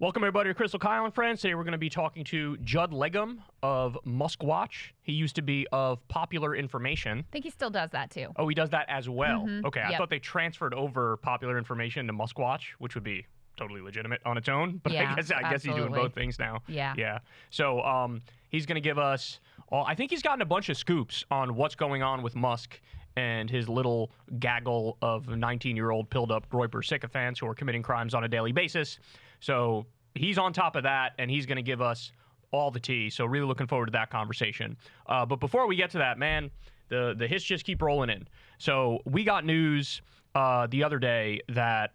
Welcome, everybody, to Crystal, Kyle, and Friends. Today we're going to be talking to Judd Legum of Muskwatch. He used to be of Popular Information. I think he still does that, too. Oh, he does that as well? Mm-hmm. Okay, I thought they transferred over Popular Information to Muskwatch, which would be totally legitimate on its own. But Yeah, I guess he's doing both things now. Yeah. So he's going to give us all. I think he's gotten a bunch of scoops on what's going on with Musk and his little gaggle of 19-year-old pilled-up Groyper sycophants who are committing crimes on a daily basis. So he's on top of that, and he's going to give us all the tea. So really looking forward to that conversation. But before we get to that, man, the hits just keep rolling in. So we got news the other day that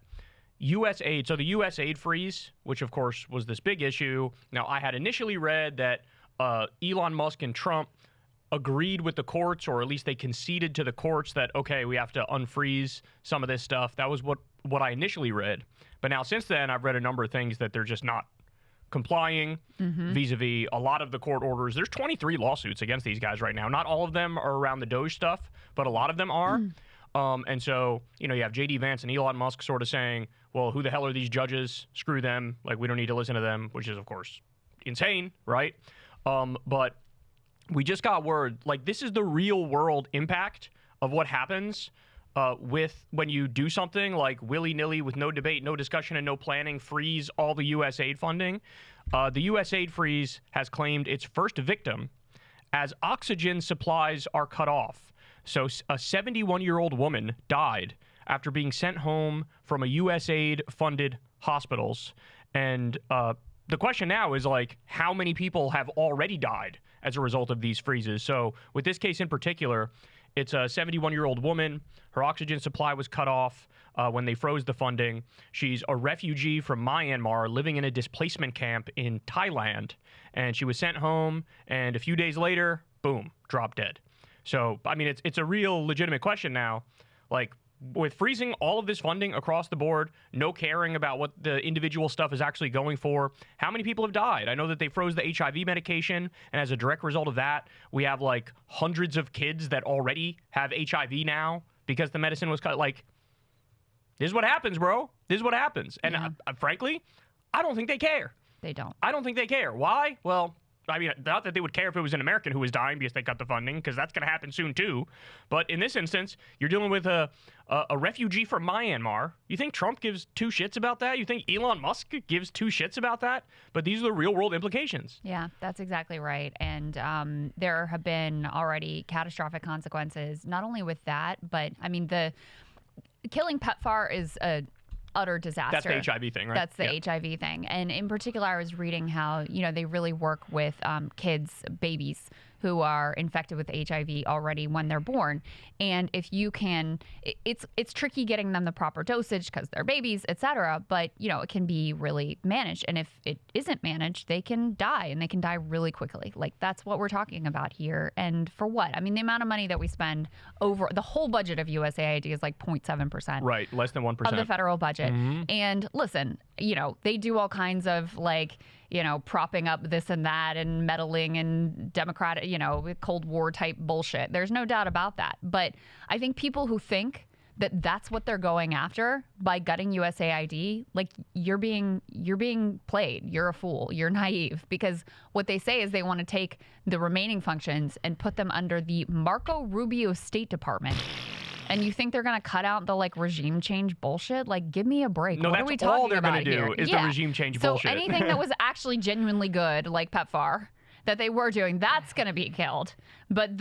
USAID, so the USAID freeze, which of course was this big issue. Now, I had initially read that Elon Musk and Trump agreed with the courts, or at least they conceded to the courts that, okay, we have to unfreeze some of this stuff. That was what I initially read. But now since then, I've read a number of things that they're just not complying vis-a-vis a lot of the court orders. There's 23 lawsuits against these guys right now. Not all of them are around the Doge stuff, but a lot of them are. And so, you have J.D. Vance and Elon Musk sort of saying, well, who the hell are these judges? Screw them. Like, we don't need to listen to them, which is, of course, insane, right? But we just got word, like, this is the real world impact of what happens with when you do something like willy-nilly with no debate, no discussion, and no planning, freeze all the USAID funding. The USAID freeze has claimed its first victim as oxygen supplies are cut off. So a 71-year-old woman died after being sent home from a USAID-funded hospitals. And the question now is, like, how many people have already died as a result of these freezes? So with this case in particular, it's a 71-year-old woman. Her oxygen supply was cut off when they froze the funding. She's a refugee from Myanmar living in a displacement camp in Thailand. And she was sent home, and a few days later, boom, dropped dead. So, I mean, it's a real legitimate question now. Like, with freezing all of this funding across the board, no caring about what the individual stuff is actually going for, how many people have died? I know that they froze the HIV medication, and as a direct result of that, we have, like, hundreds of kids that already have HIV now because the medicine was cut. Like, this is what happens, bro. This is what happens. And frankly, I don't think they care. They don't. I don't think they care. Why? Well, I mean, not that they would care if it was an American who was dying because they cut the funding, because that's going to happen soon too. But in this instance, you're dealing with a refugee from Myanmar. You think Trump gives two shits about that? You think Elon Musk gives two shits about that? But these are the real world implications. Yeah, that's exactly right. And there have been already catastrophic consequences, not only with that, but I mean, the killing PEPFAR is a utter disaster. That's the HIV thing, right? That's the HIV thing. And in particular, I was reading how, they really work with kids, babies who are infected with HIV already when they're born. And if you can, it's tricky getting them the proper dosage because they're babies, et cetera. But, it can be really managed. And if it isn't managed, they can die, and they can die really quickly. Like, that's what we're talking about here. And for what? I mean, the amount of money that we spend over the whole budget of USAID is like 0.7%. Right, less than 1%. Of the federal budget. And listen, they do all kinds of, like, propping up this and that and meddling and democratic, Cold War type bullshit. There's no doubt about that. But I think people who think that that's what they're going after by gutting USAID, like, you're being played. You're a fool. You're naive, because what they say is they want to take the remaining functions and put them under the Marco Rubio State Department. And you think they're going to cut out the, like, regime change bullshit? Like, give me a break. No, what are we talking all they're about going to do is the regime change bullshit. So anything that was actually genuinely good, like PEPFAR, that they were doing, that's going to be killed. But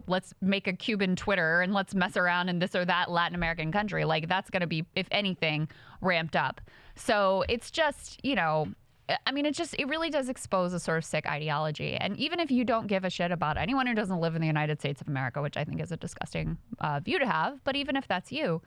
let's make a Cuban Twitter and let's mess around in this or that Latin American country, like, that's going to be, if anything, ramped up. So it's just, I mean, it really does expose a sort of sick ideology. And even if you don't give a shit about anyone who doesn't live in the United States of America, which I think is a disgusting view to have, but even if that's you,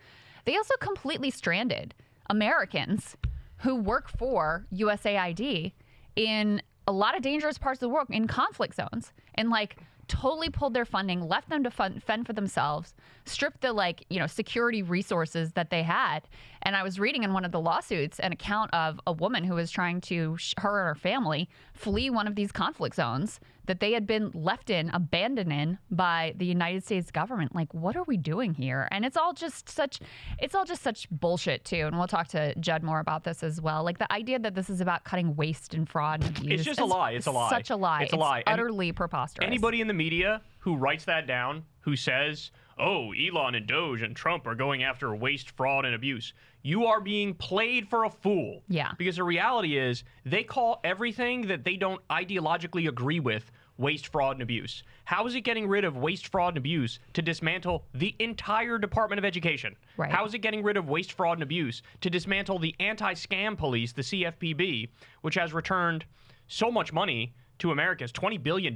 they also completely stranded Americans who work for USAID in a lot of dangerous parts of the world, in conflict zones, and, like, totally pulled their funding, left them to fend for themselves, stripped the, security resources that they had. And I was reading in one of the lawsuits an account of a woman who was trying to, her and her family, flee one of these conflict zones that they had been left in, abandoned in by the United States government. Like, what are we doing here? And it's all just such bullshit too. And we'll talk to Judd more about this as well. Like the idea that this is about cutting waste and fraud and abuse. It's just a lie. It's a lie. Such a lie. It's a lie. Utterly preposterous. Anybody in the media who writes that down, who says, oh, Elon and Doge and Trump are going after waste, fraud, and abuse, you are being played for a fool. Yeah. Because the reality is they call everything that they don't ideologically agree with waste, fraud, and abuse. How is it getting rid of waste, fraud, and abuse to dismantle the entire Department of Education? Right. How is it getting rid of waste, fraud, and abuse to dismantle the anti-scam police, the CFPB, which has returned so much money to Americans, $20 billion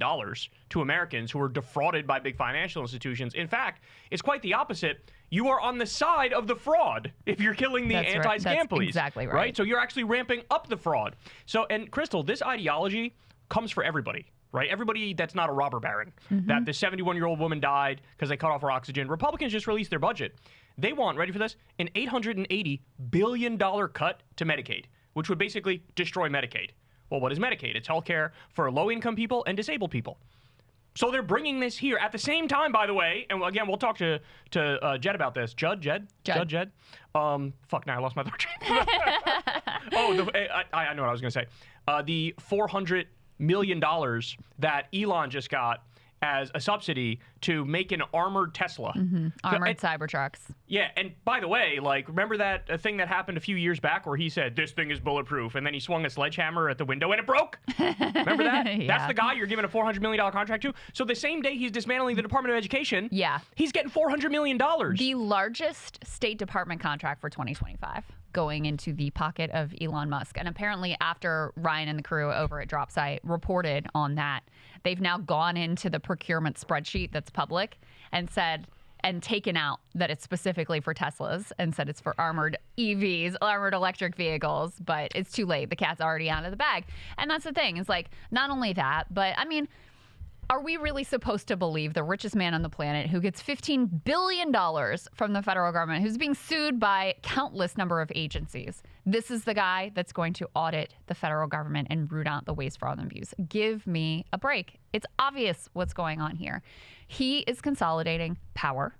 to Americans who are defrauded by big financial institutions? In fact, it's quite the opposite. You are on the side of the fraud if you're killing the anti-scam police. Exactly right. So you're actually ramping up the fraud. So, and Crystal, this ideology comes for everybody, right? Everybody that's not a robber baron, that the 71-year-old woman died because they cut off her oxygen. Republicans just released their budget. They want, ready for this, an $880 billion cut to Medicaid, which would basically destroy Medicaid. Well, what is Medicaid? It's healthcare for low-income people and disabled people. So they're bringing this here at the same time, by the way. And again, we'll talk to Jed about this. Jed. Fuck, now I lost my thought train. I know what I was going to say. The $400 million that Elon just got as a subsidy to make an armored Tesla. Armored Cybertrucks. Yeah, and by the way, like, remember that thing that happened a few years back where he said, this thing is bulletproof, and then he swung a sledgehammer at the window and it broke? Remember that? Yeah. That's the guy you're giving a $400 million contract to? So the same day he's dismantling the Department of Education, he's getting $400 million. The largest State Department contract for 2025 going into the pocket of Elon Musk. And apparently after Ryan and the crew over at DropSite reported on that, they've now gone into the procurement spreadsheet that's public and said, and taken out that it's specifically for Teslas and said it's for armored EVs, armored electric vehicles, but it's too late. The cat's already out of the bag. And that's the thing. It's like, not only that, but I mean, are we really supposed to believe the richest man on the planet who gets $15 billion from the federal government, who's being sued by countless number of agencies? This is the guy that's going to audit the federal government and root out the waste, fraud, and abuse. Give me a break. It's obvious what's going on here. He is consolidating power.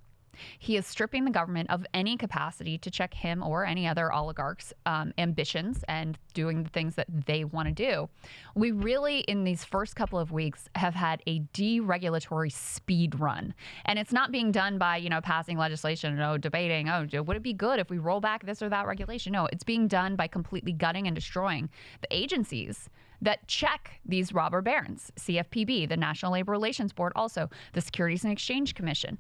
He is stripping the government of any capacity to check him or any other oligarchs' ambitions and doing the things that they want to do. We really, in these first couple of weeks, have had a deregulatory speed run. And it's not being done by, passing legislation, debating, would it be good if we roll back this or that regulation? No, it's being done by completely gutting and destroying the agencies that check these robber barons, CFPB, the National Labor Relations Board, also the Securities and Exchange Commission.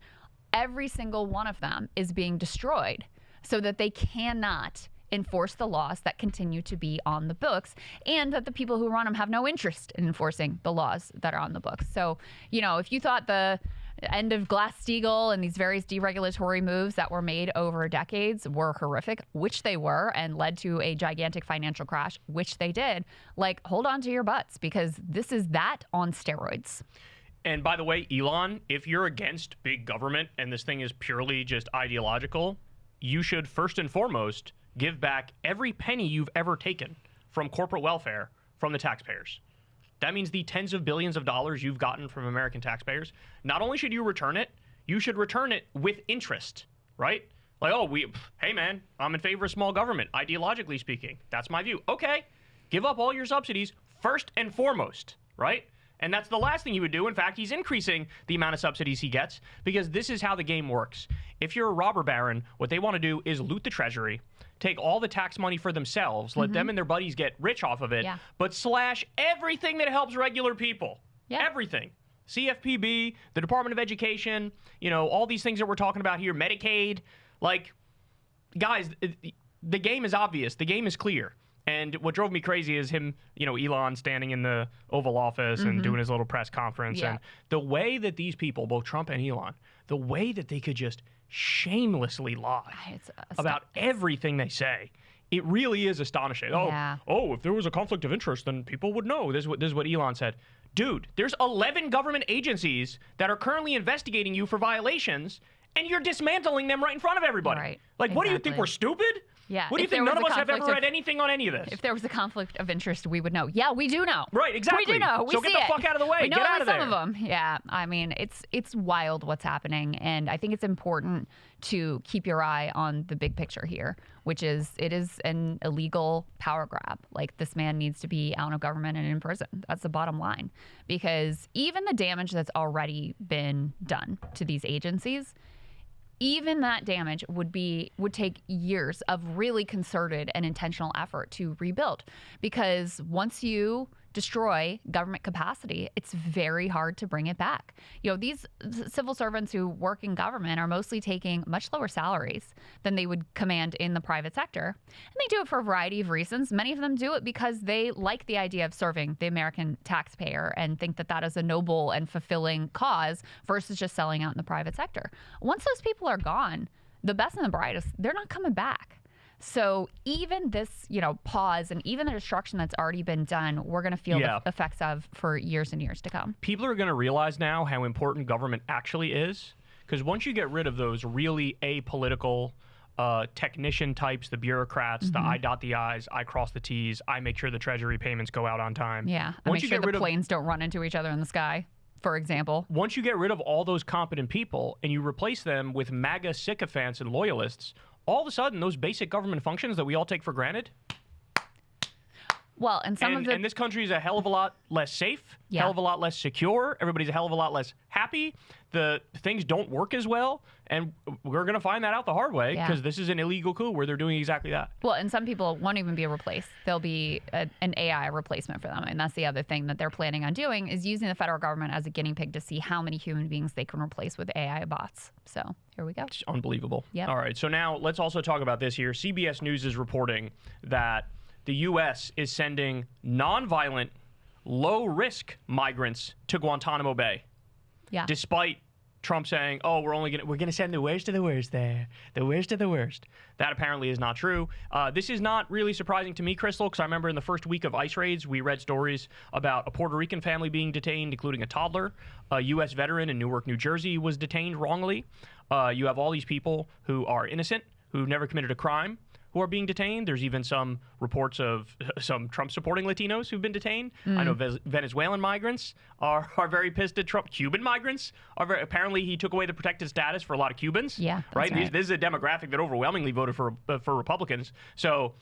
Every single one of them is being destroyed so that they cannot enforce the laws that continue to be on the books, and that the people who run them have no interest in enforcing the laws that are on the books. So, if you thought the end of Glass-Steagall and these various deregulatory moves that were made over decades were horrific, which they were, and led to a gigantic financial crash, which they did, hold on to your butts, because this is that on steroids. And by the way, Elon, if you're against big government and this thing is purely just ideological, you should first and foremost give back every penny you've ever taken from corporate welfare from the taxpayers. That means the tens of billions of dollars you've gotten from American taxpayers. Not only should you return it, you should return it with interest, right? Hey man, I'm in favor of small government, ideologically speaking. That's my view. Okay, give up all your subsidies first and foremost, right? And that's the last thing he would do. In fact, he's increasing the amount of subsidies he gets, because this is how the game works. If you're a robber baron, what they want to do is loot the treasury, take all the tax money for themselves, let them and their buddies get rich off of it, but slash everything that helps regular people. Everything. CFPB, the Department of Education, all these things that we're talking about here, Medicaid. Guys, the game is obvious. The game is clear. And what drove me crazy is him, Elon standing in the Oval Office and doing his little press conference. And the way that these people, both Trump and Elon, the way that they could just shamelessly lie about everything they say, it really is astonishing. If there was a conflict of interest, then people would know. This is what Elon said. Dude, there's 11 government agencies that are currently investigating you for violations, and you're dismantling them right in front of everybody. Right. What do you think, we're stupid? Yeah. What do you If there think? None of was us a have ever conflict read anything on any of this. If there was a conflict of interest, we would know. Yeah, we do know. Right, exactly. We do know. We so see get the it. fuck out of the way. We know Get at out of least there. some of them. Yeah, I mean, it's wild what's happening, and I think it's important to keep your eye on the big picture here, which is it is an illegal power grab. Like, this man needs to be out of government and in prison. That's the bottom line, because even the damage that's already been done to these agencies, even that damage would take years of really concerted and intentional effort to rebuild, because once you destroy government capacity, it's very hard to bring it back. You know, these civil servants who work in government are mostly taking much lower salaries than they would command in the private sector. And they do it for a variety of reasons. Many of them do it because they like the idea of serving the American taxpayer and think that that is a noble and fulfilling cause versus just selling out in the private sector. Once those people are gone, the best and the brightest, they're not coming back. So even this, pause and even the destruction that's already been done, we're going to feel the effects of for years and years to come. People are going to realize now how important government actually is, because once you get rid of those really apolitical technician types, the bureaucrats, the I dot the I's, I cross the T's, I make sure the treasury payments go out on time. Yeah, I make sure the planes don't run into each other in the sky, for example. Once you get rid of all those competent people and you replace them with MAGA sycophants and loyalists, all of a sudden, those basic government functions that we all take for granted. Well, and this country is a hell of a lot less safe, hell of a lot less secure. Everybody's a hell of a lot less happy. The things don't work as well, and we're going to find that out the hard way, because this is an illegal coup where they're doing exactly that. Well, and some people won't even be replaced. There'll be an AI replacement for them, and that's the other thing that they're planning on doing, is using the federal government as a guinea pig to see how many human beings they can replace with AI bots. So here we go. It's unbelievable. Yep. All right, so now let's also talk about this here. CBS News is reporting that the U.S. is sending nonviolent, low-risk migrants to Guantanamo Bay. Yeah. Despite Trump saying, "Oh, we're gonna send the worst of the worst there, the worst of the worst." That apparently is not true. This is not really surprising to me, Crystal, because I remember in the first week of ICE raids, we read stories about a Puerto Rican family being detained, including a toddler. A U.S. veteran in Newark, New Jersey, was detained wrongly. You have all these people who are innocent, who've never committed a crime, who are being detained. There's even some reports of some Trump-supporting Latinos who've been detained. I know Venezuelan migrants are very pissed at Trump. Cuban migrants are apparently he took away the protected status for a lot of Cubans. Yeah, right. Right. This is a demographic that overwhelmingly voted for Republicans. So,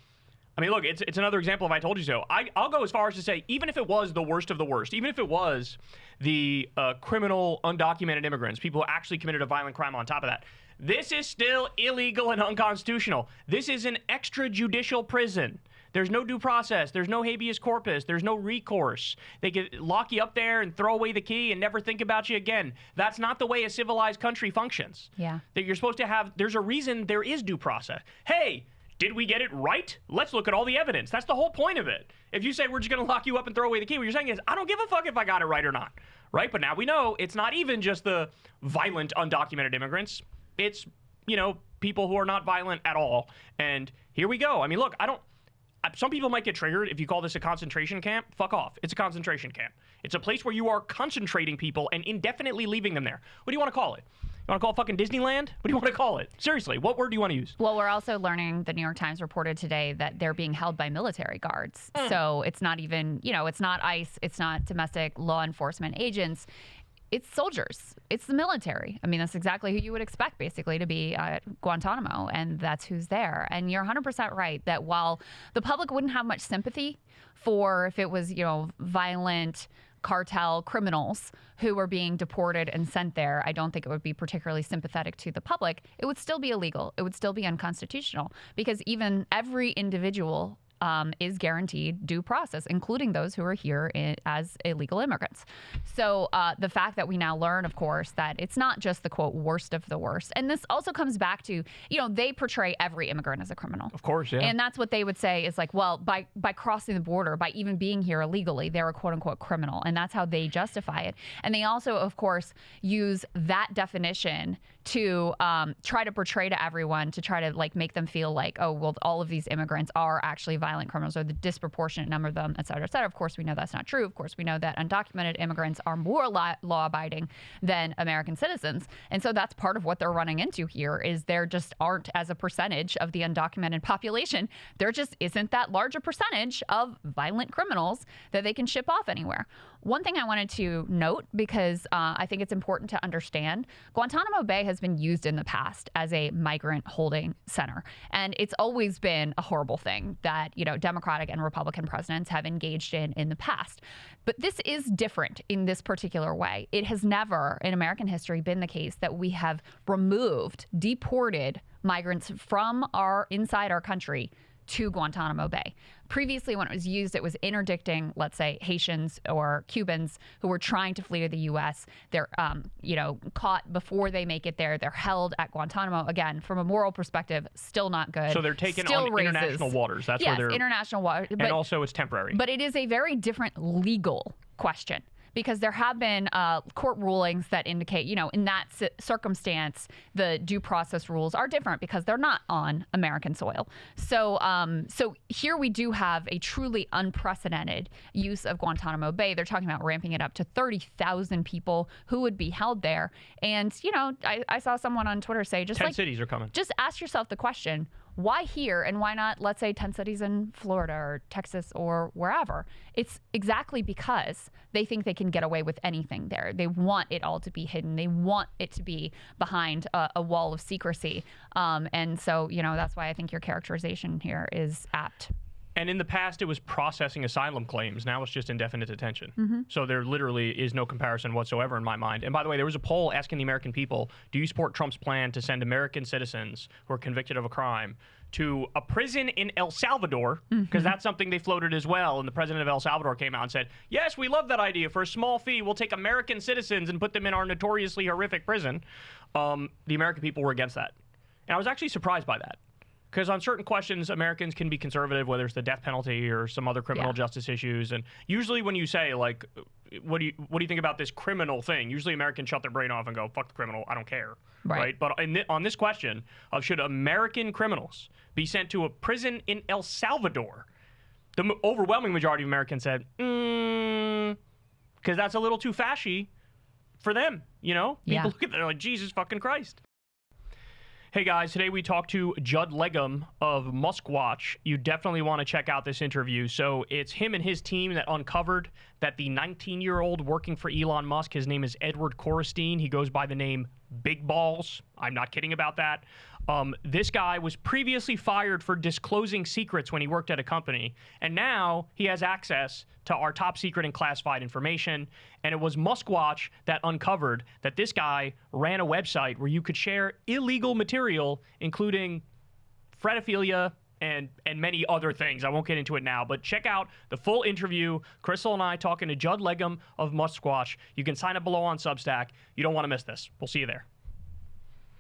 I mean, look, it's another example of I told you so. I'll go as far as to say, even if it was the worst of the worst, even if it was the criminal undocumented immigrants, people who actually committed a violent crime on top of that, this is still illegal and unconstitutional. This is an extrajudicial prison. There's no due process. There's no habeas corpus. There's no recourse. They can lock you up there and throw away the key and never think about you again. That's not the way a civilized country functions. Yeah. That you're supposed to have, there's a reason there is due process. Hey, did we get it right? Let's look at all the evidence. That's the whole point of it. If you say we're just going to lock you up and throw away the key, what you're saying is, I don't give a fuck if I got it right or not. Right? But now we know it's not even just the violent undocumented immigrants. It's, people who are not violent at all. And here we go. I mean, look, some people might get triggered if you call this a concentration camp. Fuck off. It's a concentration camp. It's a place where you are concentrating people and indefinitely leaving them there. What do you want to call it? You want to call it fucking Disneyland? What do you want to call it? Seriously, what word do you want to use? Well, we're also learning, the New York Times reported today, that they're being held by military guards. So it's not even, it's not ICE, it's not domestic law enforcement agents. It's soldiers. It's the military. I mean, that's exactly who you would expect, basically, to be at Guantanamo, and that's who's there. And you're 100% right that while the public wouldn't have much sympathy for if it was, violent cartel criminals who were being deported and sent there, I don't think it would be particularly sympathetic to the public. It would still be illegal. It would still be unconstitutional, because even every individual is guaranteed due process, including those who are here as illegal immigrants. So the fact that we now learn, of course, that it's not just the, quote, worst of the worst. And this also comes back to, they portray every immigrant as a criminal. Of course, yeah. And that's what they would say is like, well, by crossing the border, by even being here illegally, they're a, quote, unquote, criminal. And that's how they justify it. And they also, of course, use that definition to try to portray to everyone, to try to, make them feel like, oh, well, all of these immigrants are actually violent violent criminals or the disproportionate number of them, et cetera, et cetera. Of course, we know that's not true. Of course, we know that undocumented immigrants are more law-abiding than American citizens. And so that's part of what they're running into here is there just aren't, as a percentage of the undocumented population, there just isn't that large a percentage of violent criminals that they can ship off anywhere. One thing I wanted to note, because I think it's important to understand, Guantanamo Bay has been used in the past as a migrant holding center. And it's always been a horrible thing that, Democratic and Republican presidents have engaged in the past. But this is different in this particular way. It has never in American history been the case that we have deported migrants from inside our country to Guantanamo Bay. Previously, when it was used, it was interdicting, let's say, Haitians or Cubans who were trying to flee to the U.S. They're, caught before they make it there. They're held at Guantanamo. Again, from a moral perspective, still not good. So they're taken on international waters. That's where they're international waters. And also it's temporary. But it is a very different legal question. Because there have been court rulings that indicate, in that circumstance, the due process rules are different because they're not on American soil. So here we do have a truly unprecedented use of Guantanamo Bay. They're talking about ramping it up to 30,000 people who would be held there. And, I saw someone on Twitter say, 10 cities are coming. Just ask yourself the question, why here and why not, let's say, 10 cities in Florida or Texas or wherever? It's exactly because they think they can get away with anything there. They want it all to be hidden. They want it to be behind a wall of secrecy. And so, that's why I think your characterization here is apt. And in the past, it was processing asylum claims. Now it's just indefinite detention. So there literally is no comparison whatsoever in my mind. And by the way, there was a poll asking the American people, do you support Trump's plan to send American citizens who are convicted of a crime to a prison in El Salvador? Because that's something they floated as well. And the president of El Salvador came out and said, yes, we love that idea. For a small fee, we'll take American citizens and put them in our notoriously horrific prison. The American people were against that. And I was actually surprised by that. Because on certain questions, Americans can be conservative, whether it's the death penalty or some other criminal justice issues. And usually when you say, like, what do you think about this criminal thing? Usually Americans shut their brain off and go, fuck the criminal, I don't care. Right? But on this question of should American criminals be sent to a prison in El Salvador, the overwhelming majority of Americans said, because that's a little too fashy for them, People look at it, they're like, Jesus fucking Christ. Hey guys, today we talked to Judd Legum of Muskwatch. You definitely want to check out this interview. So it's him and his team that uncovered that the 19-year-old working for Elon Musk, his name is Edward Korestein. He goes by the name Big Balls. I'm not kidding about that. This guy was previously fired for disclosing secrets when he worked at a company, and now he has access to our top secret and classified information. And it was Muskwatch that uncovered that this guy ran a website where you could share illegal material, including pedophilia and many other things. I won't get into it now, but check out the full interview. Crystal and I talking to Judd Legum of Muskwatch. You can sign up below on Substack. You don't want to miss this. We'll see you there.